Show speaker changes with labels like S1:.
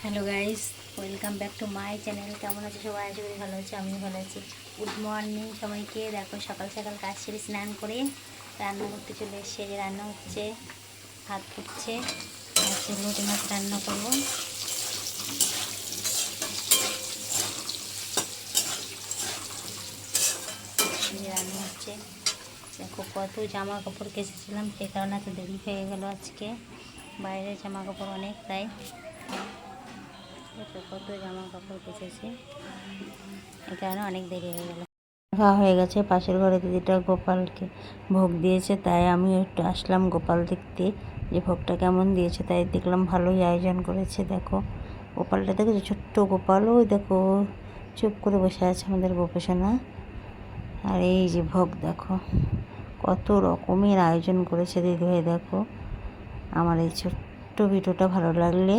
S1: Hello guys, welcome back to my channel. কেমন আছে সবাই? আশা করি ভালো আছে, আমিও ভালো আছি। গুড মর্নিং সবাইকে। দেখো সকাল সকাল কাজ সেরে স্নান করে রান্না করতে চলে এসছে। যে রান্না হচ্ছে, ভাত হচ্ছে, আজকে লোটে মাছ রান্না করবো। যে রান্না হচ্ছে, দেখো কত জামা কাপড় কেচেছিলাম, সেই কারণে এত দেরি হয়ে গেল আজকে। বাইরের জামা কাপড় অনেক, তাই কত জামা কাপড় কেচেছি, এই কারণে অনেক দেরি হয়ে গেল। খাওয়া হয়ে গেছে। পাশের ঘরে দিদিটা গোপালকে ভোগ দিয়েছে, তাই আমি একটু আসলাম গোপাল দেখতে যে ভোগটা কেমন দিয়েছে। তাই দেখলাম ভালোই আয়োজন করেছে। দেখো গোপালটা দেখো, ছোট্ট গোপাল, ওই দেখো চুপ করে বসে আছে আমাদের গোপোষণা। আর এই যে ভোগ দেখো কত রকমের আয়োজন করেছে দিদিভাই। দেখো আমার এই ছোট্ট ভিডিওটা ভালো লাগলে